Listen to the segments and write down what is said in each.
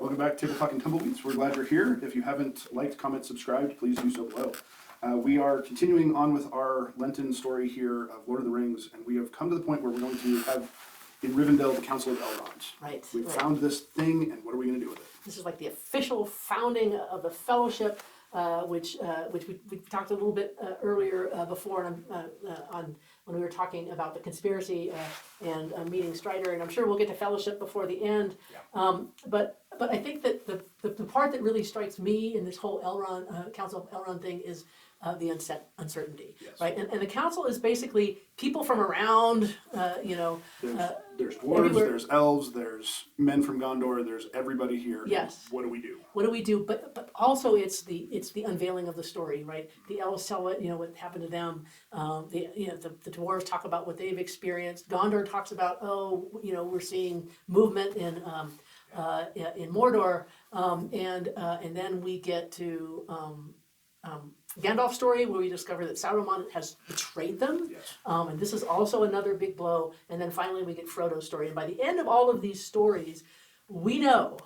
Welcome back to Table Talk and Tumbleweeds. We're glad you're here. If you haven't liked, comment, subscribed, please do so below. We are continuing on with our Lenten story here of Lord of the Rings, and we have come to the point where we're going to have in Rivendell the Council of Elrond. Right. We've right. found this thing, and what are we going to do with it? This is like the official founding of the Fellowship, which we talked a little bit earlier before on when we were talking about the conspiracy and meeting Strider, and I'm sure we'll get to Fellowship before the end. Yeah. But I think that the part that really strikes me in this whole Elrond Council of Elrond thing is the uncertainty, Yes. right? And the council is basically people from around, There's dwarves, everywhere. there's elves, there's men from Gondor, there's everybody here. Yes. What do we do? What do we do? But also it's the unveiling of the story, right? The elves tell it, what happened to them. The dwarves talk about what they've experienced. Gondor talks about, we're seeing movement in Mordor, and then we get to Gandalf's story where we discover that Sauron has betrayed them. Yes. And this is also another big blow. And then finally we get Frodo's story. And by the end of all of these stories, we know,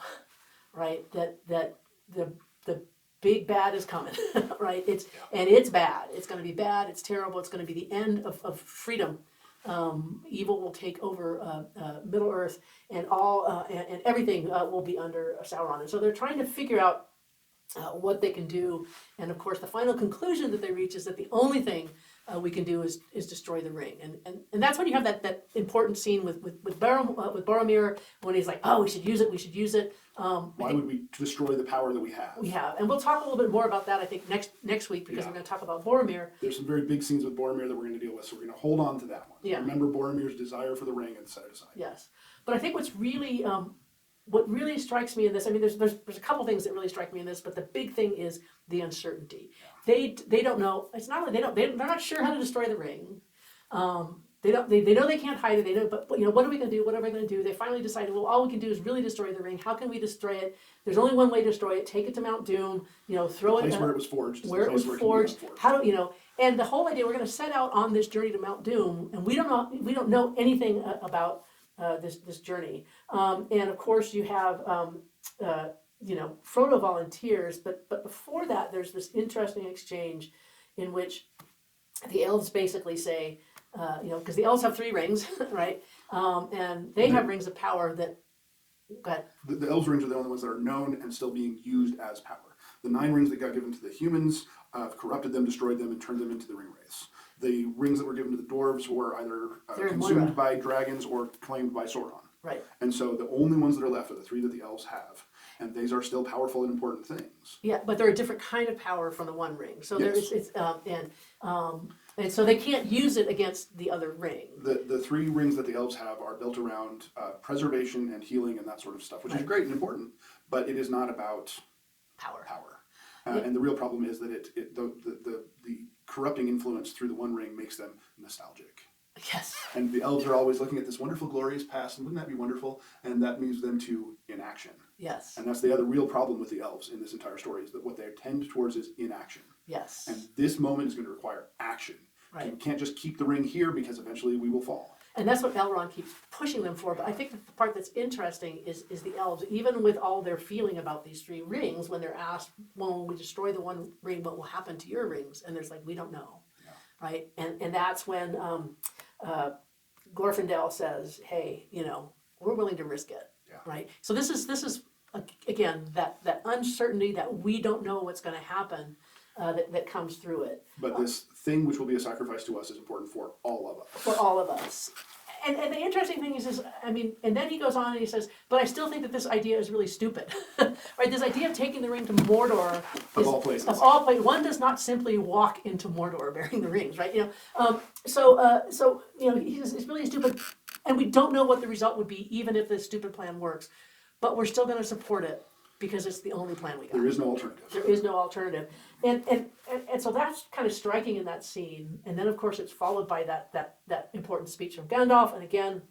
right, that the big bad is coming, right? And it's bad. It's going to be bad. It's terrible. It's going to be the end of freedom. Evil will take over Middle Earth, and and everything will be under Sauron. And so they're trying to figure out what they can do. And of course, the final conclusion that they reach is that the only thing we can do is destroy the ring. And that's when you have that important scene with Boromir when he's like, oh, we should use it. Why would we destroy the power that we have? We have. And we'll talk a little bit more about that, I think, next week, because we're going to talk about Boromir. There's some very big scenes with Boromir that we're going to deal with, so we're going to hold on to that one. Yeah. Remember Boromir's desire for the ring and set it aside. Yes. But I think what really strikes me in this, I mean, there's a couple things that really strike me in this, but the big thing is the uncertainty. They don't know. It's not like they're not sure how to destroy the ring. They know they can't hide it. They know, but what are we going to do? What are we going to do? They finally decided, well, all we can do is really destroy the ring. How can we destroy it? There's only one way to destroy it. Take it to Mount Doom. Throw it. The place where it was forged. Where it was forged. How do And the whole idea, we're going to set out on this journey to Mount Doom, and we don't know anything about this journey. And of course, you have Frodo volunteers, but before that, there's this interesting exchange in which the elves basically say, because the elves have 3 rings, right? And they have rings of power that. The elves' rings are the only ones that are known and still being used as power. The 9 rings that got given to the humans corrupted them, destroyed them, and turned them into the ring wraiths. The rings that were given to the dwarves were either consumed by dragons or claimed by Sauron. Right. And so the only ones that are left are the 3 that the elves have. And these are still powerful and important things. Yeah, but they're a different kind of power from the one ring. So Yes. and so they can't use it against the other ring. The 3 rings that the elves have are built around preservation and healing and that sort of stuff, which is great and important, but it is not about Power. And the real problem is that the corrupting influence through the one ring makes them nostalgic. Yes. And the elves are always looking at this wonderful, glorious past, and wouldn't that be wonderful? And that moves them to inaction. Yes. And that's the other real problem with the elves in this entire story, is that what they tend towards is inaction. Yes. And this moment is going to require action. Right. You can't just keep the ring here because eventually we will fall. And that's what Elrond keeps pushing them for. But I think that the part that's interesting is the elves, even with all their feeling about these 3 rings, when they're asked, well, when we destroy the one ring, what will happen to your rings? And there's like, we don't know. Yeah. Right? And that's when Glorfindel says, hey, we're willing to risk it. Yeah. Right? So this is again, that uncertainty that we don't know what's going to happen that comes through it. But this thing which will be a sacrifice to us is important for all of us. For all of us. And the interesting thing is, and then he goes on and he says, but I still think that this idea is really stupid. Right? This idea of taking the ring to Mordor. Of all places. Of all places. One does not simply walk into Mordor bearing the rings, right? He says it's really stupid. And we don't know what the result would be, even if this stupid plan works. But we're still going to support it because it's the only plan we got. There is no alternative. There is no alternative. And so that's kind of striking in that scene. And then, of course, it's followed by that important speech from Gandalf. And again,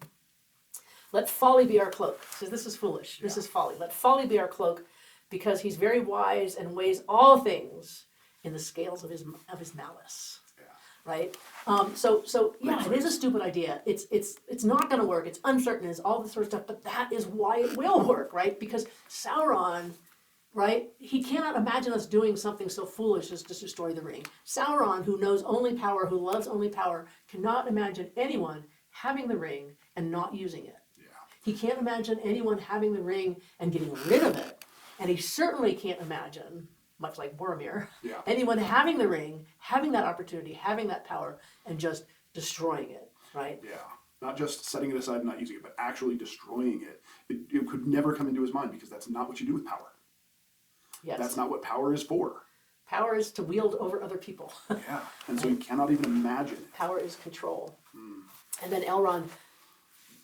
let folly be our cloak. He says, this is foolish. This is folly. Let folly be our cloak, because he's very wise and weighs all things in the scales of his malice. Yeah. Right? So yeah, Makes it is a stupid idea. It's not going to work. It's uncertain. It's all this sort of stuff. But that is why it will work, right? Because Sauron, right? He cannot imagine us doing something so foolish as to destroy the ring. Sauron, who knows only power, who loves only power, cannot imagine anyone having the ring and not using it. Yeah. He can't imagine anyone having the ring and getting rid of it. And he certainly can't imagine, much like Boromir, Yeah. anyone having the ring, having that opportunity, having that power, and just destroying it, right? Yeah. Not just setting it aside and not using it, but actually destroying it. It could never come into his mind because that's not what you do with power. Yes. That's not what power is for. Power is to wield over other people. Yeah. And so he cannot even imagine it. Power is control. And then Elrond,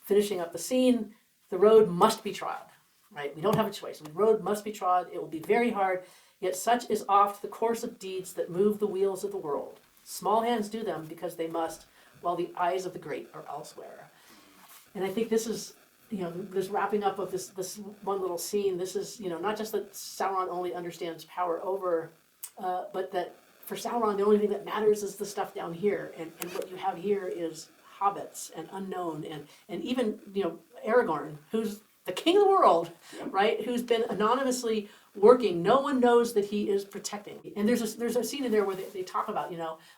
finishing up the scene, the road must be trod, right? We don't have a choice. The road must be trod. It will be very hard, yet such is oft the course of deeds that move the wheels of the world. Small hands do them because they must, while the eyes of the great are elsewhere. And I think this is, this wrapping up of this one little scene, this is, not just that Sauron only understands power over, but that for Sauron, the only thing that matters is the stuff down here. And what you have here is hobbits and unknown and even, Aragorn, who's the king of the world, right? Who's been anonymously working. No one knows that he is protecting. And there's a scene in there where they talk about,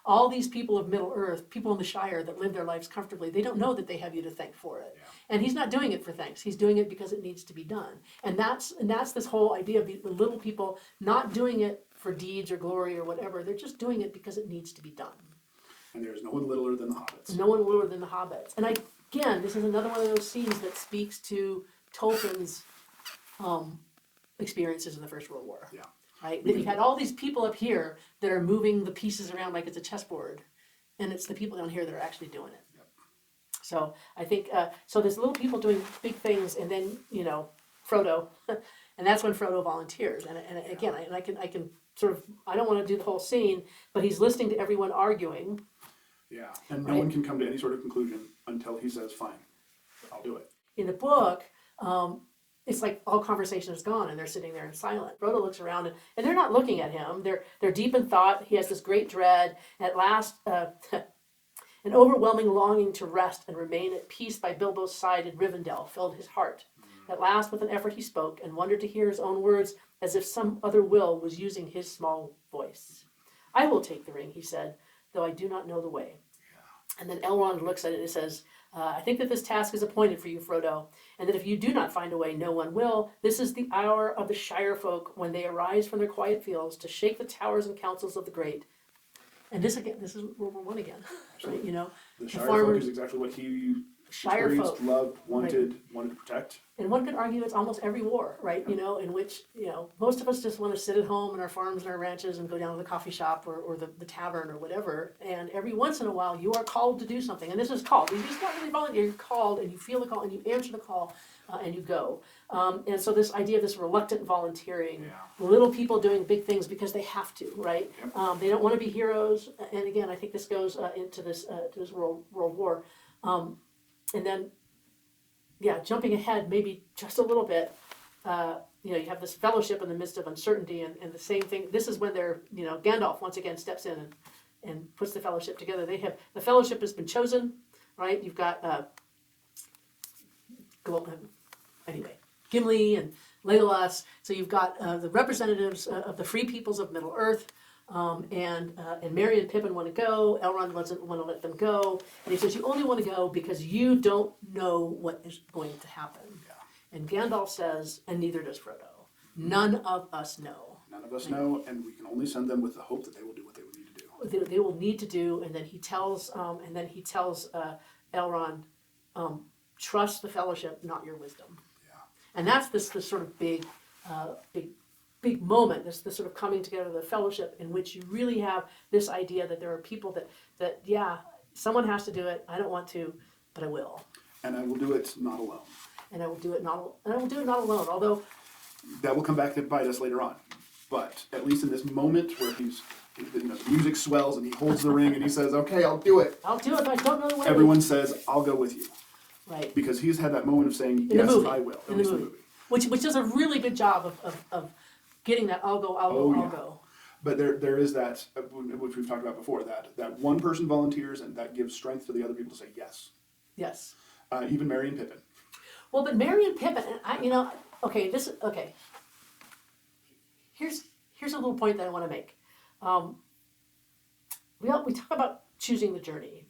all these people of Middle Earth, people in the Shire that live their lives comfortably, they don't know that they have you to thank for it. Yeah. And he's not doing it for thanks. He's doing it because it needs to be done. And that's this whole idea of the little people not doing it for deeds or glory or whatever. They're just doing it because it needs to be done. And there's no one littler than the hobbits. No one littler than the hobbits. And again, this is another one of those scenes that speaks to Tolkien's experiences in the First World War. Yeah. Right? That you've had all these people up here that are moving the pieces around like it's a chessboard, and it's the people down here that are actually doing it. Yep. So I think, so there's little people doing big things, and then, Frodo, and that's when Frodo volunteers. And again, I can sort of, I don't want to do the whole scene, but he's listening to everyone arguing. Yeah. And no one can come to any sort of conclusion until he says, fine, I'll do it. In the book, it's like all conversation is gone and they're sitting there in silence. Frodo looks around and they're not looking at him. They're deep in thought. He has this great dread. And at last, an overwhelming longing to rest and remain at peace by Bilbo's side in Rivendell filled his heart. At last, with an effort, he spoke and wondered to hear his own words as if some other will was using his small voice. I will take the ring, he said, though I do not know the way. Yeah. And then Elrond looks at it and says, I think that this task is appointed for you, Frodo, and that if you do not find a way, no one will. This is the hour of the Shire folk when they arise from their quiet fields to shake the towers and councils of the great. And this is World War I again, right? The Shire folk is exactly what he Shire experienced, folk loved, wanted to protect. And one could argue it's almost every war, right? In which, most of us just want to sit at home in our farms and our ranches and go down to the coffee shop or the tavern or whatever. And every once in a while, you are called to do something. And this is called. You just not really volunteer. You're called and you feel the call and you answer the call and you go. And so this idea of this reluctant volunteering, little people doing big things because they have to, right? They don't want to be heroes. And again, I think this goes into this World War. And then, jumping ahead maybe just a little bit, you have this fellowship in the midst of uncertainty and the same thing. This is when they're, Gandalf once again steps in and puts the fellowship together. The fellowship has been chosen, right? You've got, Gimli and Legolas. So you've got the representatives of the free peoples of Middle Earth. And Merry and Pippin want to go. Elrond doesn't want to let them go. And he says, you only want to go because you don't know what is going to happen. Yeah. And Gandalf says, and neither does Frodo. None of us know. None of us know, and we can only send them with the hope that they will do what they would need to do. They will need to do, and then he tells Elrond, trust the fellowship, not your wisdom. Yeah. And that's this sort of big moment, this sort of coming together of the fellowship in which you really have this idea that there are people that someone has to do it. I don't want to, but I will. And I will do it not alone. And I will do it not alone. Although that will come back to bite us later on. But at least in this moment where the music swells and he holds the ring and he says, "Okay, I'll do it." I'll do it, but I don't know the way. Everyone says, "I'll go with you." Right. Because he's had that moment of saying, in "Yes, the movie. I will." In the movie. Which does a really good job of getting that I'll go. But there is that, which we've talked about before, that one person volunteers and that gives strength to the other people to say yes. Yes. Even Merry and Pippin. Well, but Merry and Pippin, okay. Here's a little point that I want to make. We talk about choosing the journey.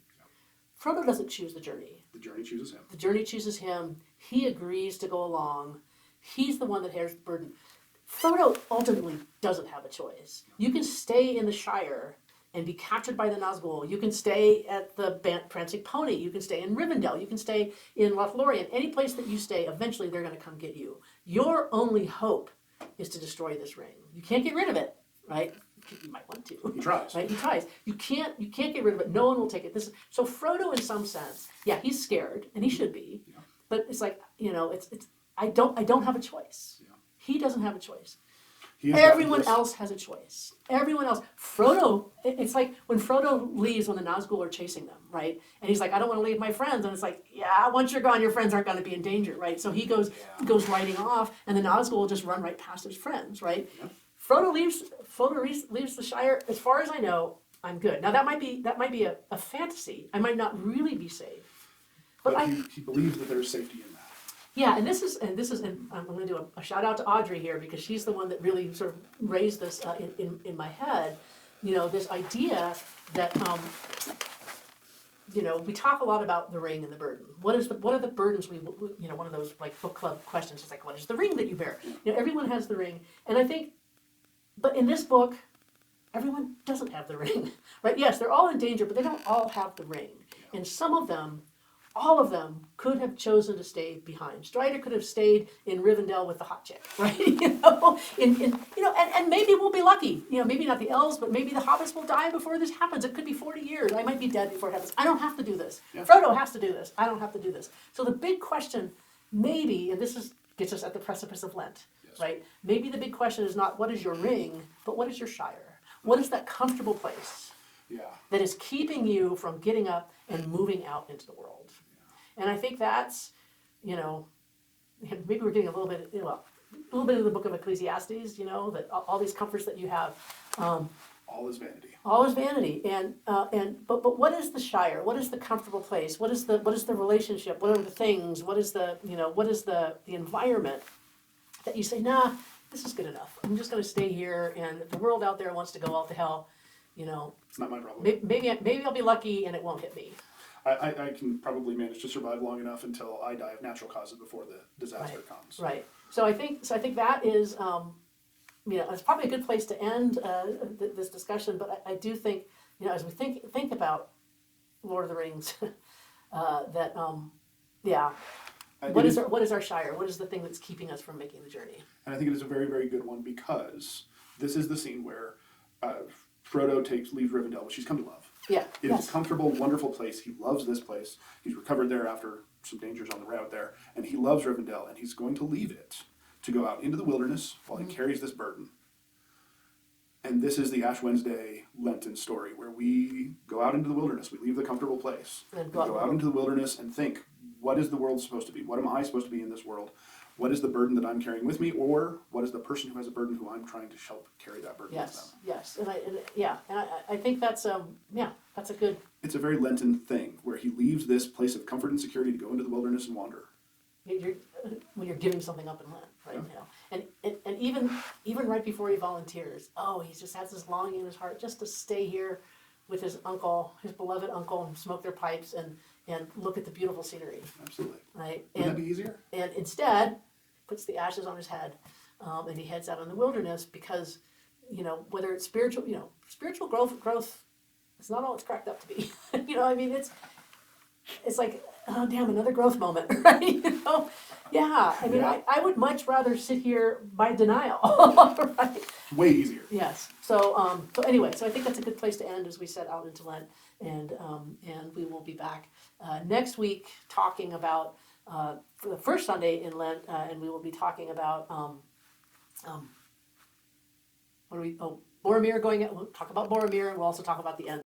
Frodo doesn't choose the journey. The journey chooses him. The journey chooses him. He agrees to go along. He's the one that bears the burden. Frodo ultimately doesn't have a choice. You can stay in the Shire and be captured by the Nazgul. You can stay at the Prancing Pony. You can stay in Rivendell. You can stay in Lothlorien. Any place that you stay, eventually they're going to come get you. Your only hope is to destroy this ring. You can't get rid of it, right? You might want to. He tries. Right? He tries. You can't get rid of it. No one will take it. So Frodo, in some sense, yeah, he's scared, and he should be. Yeah. But it's like, I don't have a choice. Yeah. He doesn't have a choice. Everyone else has a choice. Everyone else. Frodo, it's like when Frodo leaves when the Nazgul are chasing them, right? And he's like, I don't want to leave my friends. And it's like, yeah, once you're gone, your friends aren't going to be in danger, right? So he goes riding off, and the Nazgul will just run right past his friends, right? Yeah. Frodo leaves the Shire. As far as I know, I'm good. Now that might be a fantasy. I might not really be safe. But he believes that there's safety in that. Yeah, and this is, and I'm going to do a shout out to Audrey here because she's the one that really sort of raised this in my head. This idea that we talk a lot about the ring and the burden. What are the burdens one of those like book club questions is like, what is the ring that you bear? Everyone has the ring, and I think, but in this book, everyone doesn't have the ring, right? Yes, they're all in danger, but they don't all have the ring, and some of them. All of them could have chosen to stay behind. Strider could have stayed in Rivendell with the hot chick, right? And maybe we'll be lucky. Maybe not the elves, but maybe the hobbits will die before this happens. It could be 40 years. I might be dead before it happens. I don't have to do this. Yeah. Frodo has to do this. I don't have to do this. So the big question, maybe, and gets us at the precipice of Lent, yes. Right? Maybe the big question is not what is your ring, but what is your Shire? What is that comfortable place? Yeah. That is keeping you from getting up and moving out into the world. Yeah. And I think that's, maybe we're getting a little bit of the book of Ecclesiastes, that all these comforts that you have. All is vanity. All is vanity. But what is the Shire? What is the comfortable place? What is the relationship? What are the things? What is the environment that you say, nah, this is good enough. I'm just going to stay here, and if the world out there wants to go all to hell, it's not my problem. Maybe I'll be lucky and it won't hit me. I can probably manage to survive long enough until I die of natural causes before the disaster comes. Right. So I think that is, it's probably a good place to end this discussion. But I do think, as we think about Lord of the Rings, that what is our Shire? What is the thing that's keeping us from making the journey? And I think it is a very, very good one because this is the scene where Frodo leaves Rivendell, which he's come to love. Yeah. It is a comfortable, wonderful place. He loves this place. He's recovered there after some dangers on the route there, and he loves Rivendell, and he's going to leave it to go out into the wilderness while he carries this burden. And this is the Ash Wednesday Lenten story, where we go out into the wilderness. We leave the comfortable place. We go out into the wilderness and think, what is the world supposed to be? What am I supposed to be in this world? What is the burden that I'm carrying with me, or what is the person who has a burden who I'm trying to help carry that burden with them? Yes, and I think that's that's a good. It's a very Lenten thing where he leaves this place of comfort and security to go into the wilderness and wander. When you're giving something up in Lent, right? Yeah. And even right before he volunteers, he just has this longing in his heart just to stay here with his beloved uncle, and smoke their pipes and look at the beautiful scenery. Absolutely. Right. Wouldn't that be easier? And instead, puts the ashes on his head, and he heads out in the wilderness because, whether it's spiritual growth, it's not all it's cracked up to be. It's like, oh damn, another growth moment, right? Yeah. I would much rather sit here by denial, right? Way easier. Yes. So anyway, I think that's a good place to end as we set out into Lent, and we will be back next week talking about. For the first Sunday in Lent, and we will be talking about Boromir going. We'll talk about Boromir, and we'll also talk about the end.